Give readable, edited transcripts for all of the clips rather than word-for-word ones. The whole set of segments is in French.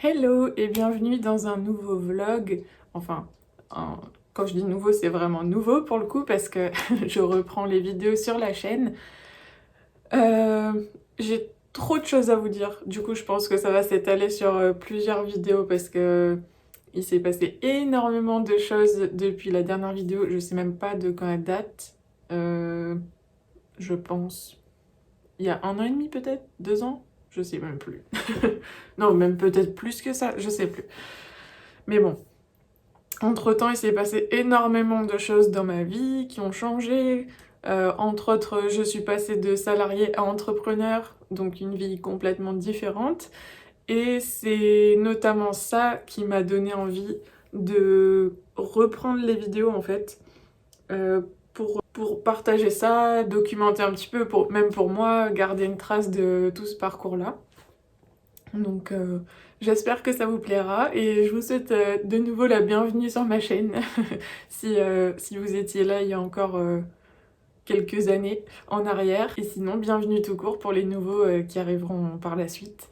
Hello et bienvenue dans un nouveau vlog. Enfin, quand je dis nouveau, c'est vraiment nouveau pour le coup parce que je reprends les vidéos sur la chaîne. J'ai trop de choses à vous dire. Du coup, je pense que ça va s'étaler sur plusieurs vidéos parce que il s'est passé énormément de choses depuis la dernière vidéo. Je sais même pas de quand elle date. Je pense il y a 1 an et demi peut-être, 2 ans. Je sais même plus. Non, même peut-être plus que ça, je sais plus. Mais bon, entre-temps, il s'est passé énormément de choses dans ma vie qui ont changé. Entre autres, je suis passée de salarié à entrepreneur, donc une vie complètement différente. Et c'est notamment ça qui m'a donné envie de reprendre les vidéos en fait, pour partager ça, documenter un petit peu, même pour moi, garder une trace de tout ce parcours-là. Donc j'espère que ça vous plaira et je vous souhaite de nouveau la bienvenue sur ma chaîne si vous étiez là il y a encore quelques années en arrière. Et sinon, bienvenue tout court pour les nouveaux qui arriveront par la suite.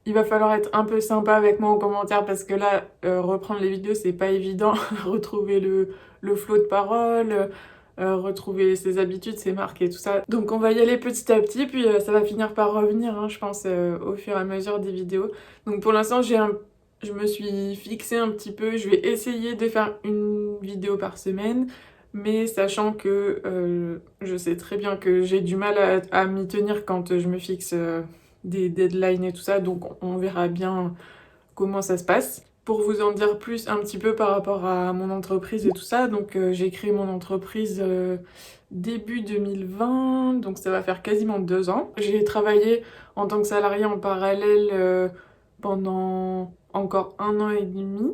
Il va falloir être un peu sympa avec moi en commentaire parce que là, reprendre les vidéos, c'est pas évident. Retrouver le flow de parole, retrouver ses habitudes, ses marques et tout ça. Donc on va y aller petit à petit, puis ça va finir par revenir, hein, je pense, au fur et à mesure des vidéos. Donc pour l'instant, je me suis fixée un petit peu, je vais essayer de faire une vidéo par semaine, mais sachant que je sais très bien que j'ai du mal à m'y tenir quand je me fixe des deadlines et tout ça, donc on verra bien comment ça se passe. Pour vous en dire plus un petit peu par rapport à mon entreprise et tout ça, donc j'ai créé mon entreprise début 2020, donc ça va faire quasiment 2 ans. J'ai travaillé en tant que salariée en parallèle pendant encore 1 an et demi.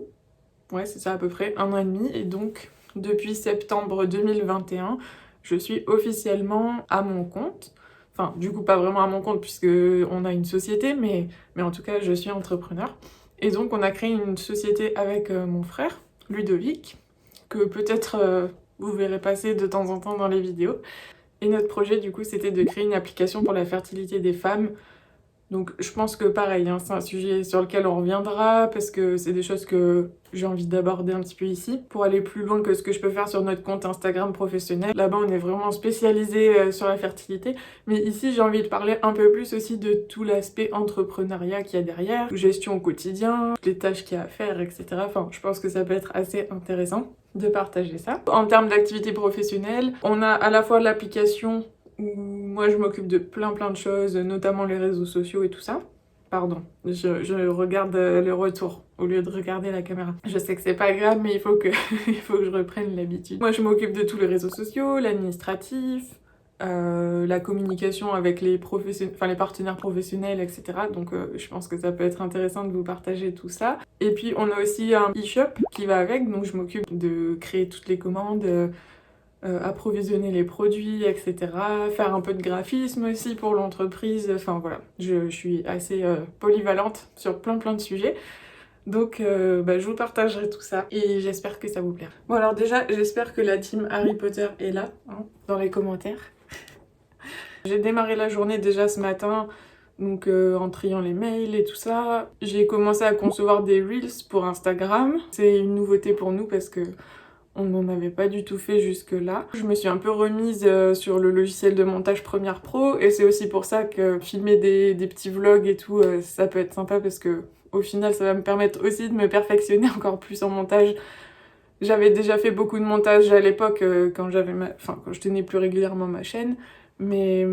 Ouais, c'est ça à peu près, 1 an et demi. Et donc, depuis septembre 2021, je suis officiellement à mon compte. Enfin, du coup, pas vraiment à mon compte puisque on a une société, mais en tout cas, je suis entrepreneur. Et donc, on a créé une société avec mon frère, Ludovic, que peut-être vous verrez passer de temps en temps dans les vidéos. Et notre projet, du coup, c'était de créer une application pour la fertilité des femmes. Donc je pense que pareil, hein, c'est un sujet sur lequel on reviendra parce que c'est des choses que j'ai envie d'aborder un petit peu ici pour aller plus loin que ce que je peux faire sur notre compte Instagram professionnel. Là-bas on est vraiment spécialisé sur la fertilité, mais ici j'ai envie de parler un peu plus aussi de tout l'aspect entrepreneuriat qu'il y a derrière, gestion au quotidien, les tâches qu'il y a à faire, etc. Enfin je pense que ça peut être assez intéressant de partager ça. En termes d'activité professionnelle, on a à la fois l'application où moi je m'occupe de plein de choses, notamment les réseaux sociaux et tout ça. Pardon, je regarde les retours au lieu de regarder la caméra. Je sais que c'est pas grave, mais il faut que, il faut que je reprenne l'habitude. Moi je m'occupe de tous les réseaux sociaux, l'administratif, la communication avec les partenaires professionnels, etc. Donc je pense que ça peut être intéressant de vous partager tout ça. Et puis on a aussi un e-shop qui va avec, donc je m'occupe de créer toutes les commandes, approvisionner les produits, etc. Faire un peu de graphisme aussi pour l'entreprise. Enfin voilà, je suis assez polyvalente sur plein de sujets. Donc je vous partagerai tout ça et j'espère que ça vous plaira. Bon alors déjà, j'espère que la team Harry Potter est là, hein, dans les commentaires. J'ai démarré la journée déjà ce matin, donc en triant les mails et tout ça. J'ai commencé à concevoir des reels pour Instagram. C'est une nouveauté pour nous parce que on n'en avait pas du tout fait jusque-là. Je me suis un peu remise sur le logiciel de montage Premiere Pro et c'est aussi pour ça que filmer des petits vlogs et tout, ça peut être sympa parce que au final ça va me permettre aussi de me perfectionner encore plus en montage. J'avais déjà fait beaucoup de montage à l'époque quand quand je tenais plus régulièrement ma chaîne, mais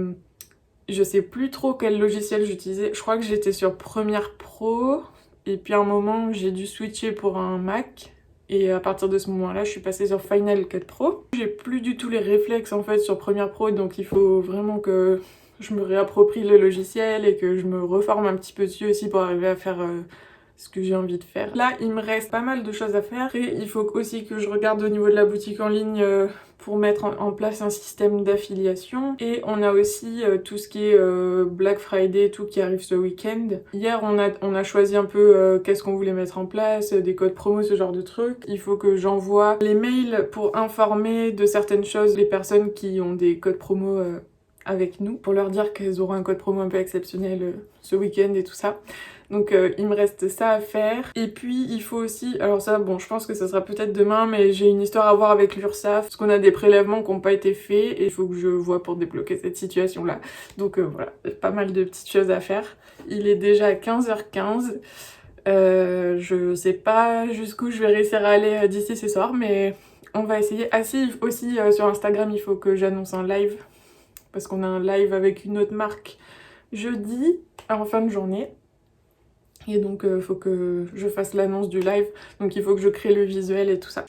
je sais plus trop quel logiciel j'utilisais. Je crois que j'étais sur Premiere Pro et puis à un moment j'ai dû switcher pour un Mac. Et à partir de ce moment-là, je suis passée sur Final Cut Pro. J'ai plus du tout les réflexes en fait sur Premiere Pro, donc il faut vraiment que je me réapproprie le logiciel et que je me reforme un petit peu dessus aussi pour arriver à faire ce que j'ai envie de faire. Là, il me reste pas mal de choses à faire et il faut aussi que je regarde au niveau de la boutique en ligne pour mettre en place un système d'affiliation. Et on a aussi tout ce qui est Black Friday, tout qui arrive ce week-end. Hier, on a choisi un peu qu'est-ce qu'on voulait mettre en place, des codes promo, ce genre de trucs. Il faut que j'envoie les mails pour informer de certaines choses les personnes qui ont des codes promo avec nous pour leur dire qu'elles auront un code promo un peu exceptionnel ce week-end et tout ça. Donc il me reste ça à faire. Et puis il faut aussi, alors ça bon je pense que ça sera peut-être demain, mais j'ai une histoire à voir avec l'URSSAF parce qu'on a des prélèvements qui n'ont pas été faits et il faut que je vois pour débloquer cette situation là. Donc voilà, pas mal de petites choses à faire. Il est déjà 15h15. Je sais pas jusqu'où je vais réussir à aller d'ici ce soir, mais on va essayer. Ah si, aussi sur Instagram il faut que j'annonce un live parce qu'on a un live avec une autre marque jeudi en fin de journée. Et donc il faut que je fasse l'annonce du live, donc il faut que je crée le visuel et tout ça.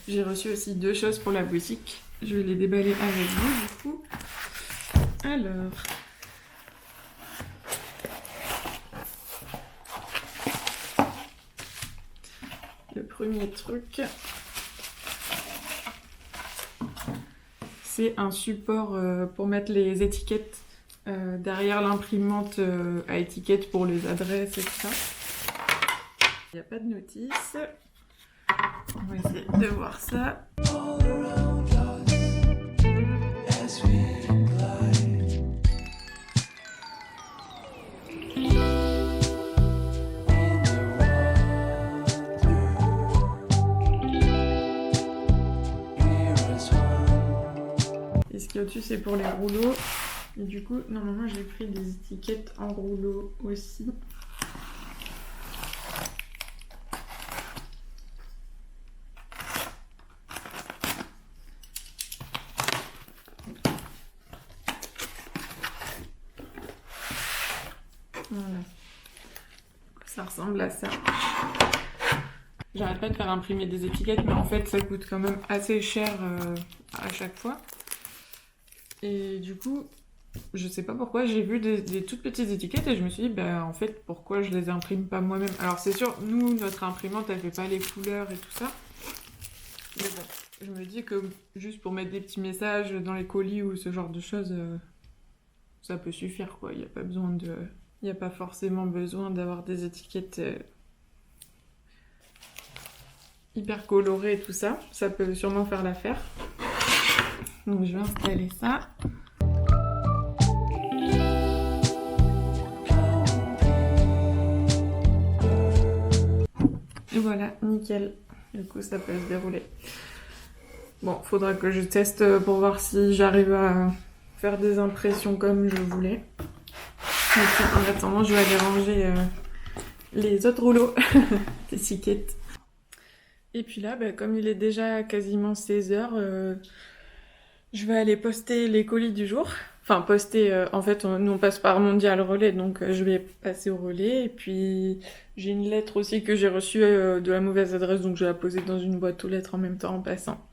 J'ai reçu aussi 2 choses pour la boutique. Je vais les déballer avec vous du coup. Alors... le premier truc, c'est un support pour mettre les étiquettes derrière l'imprimante à étiquettes pour les adresses et tout ça. Il n'y a pas de notice. On va essayer de voir ça. Et ce qu'il y a au-dessus, c'est pour les rouleaux. Et du coup, normalement, j'ai pris des étiquettes en rouleau aussi. Voilà. Ça ressemble à ça. J'arrête pas de faire imprimer des étiquettes, mais en fait ça coûte quand même assez cher à chaque fois. Et du coup, je sais pas pourquoi, j'ai vu des toutes petites étiquettes et je me suis dit, bah en fait, pourquoi je les imprime pas moi-même? Alors c'est sûr, nous, notre imprimante, elle fait pas les couleurs et tout ça. Mais bon, je me dis que juste pour mettre des petits messages dans les colis ou ce genre de choses, ça peut suffire quoi. Il n'y a pas besoin de... Il n'y a pas forcément besoin d'avoir des étiquettes hyper colorées et tout ça. Ça peut sûrement faire l'affaire. Donc je vais installer ça. Et voilà, nickel. Du coup, ça peut se dérouler. Bon, faudra que je teste pour voir si j'arrive à faire des impressions comme je voulais. Et puis, en attendant, je vais aller ranger les autres rouleaux d'étiquettes. Et puis là, bah, comme il est déjà quasiment 16h, je vais aller poster les colis du jour. Enfin, poster, en fait, nous on passe par Mondial Relais, donc je vais passer au relais. Et puis, j'ai une lettre aussi que j'ai reçue de la mauvaise adresse, donc je vais la poser dans une boîte aux lettres en même temps en passant.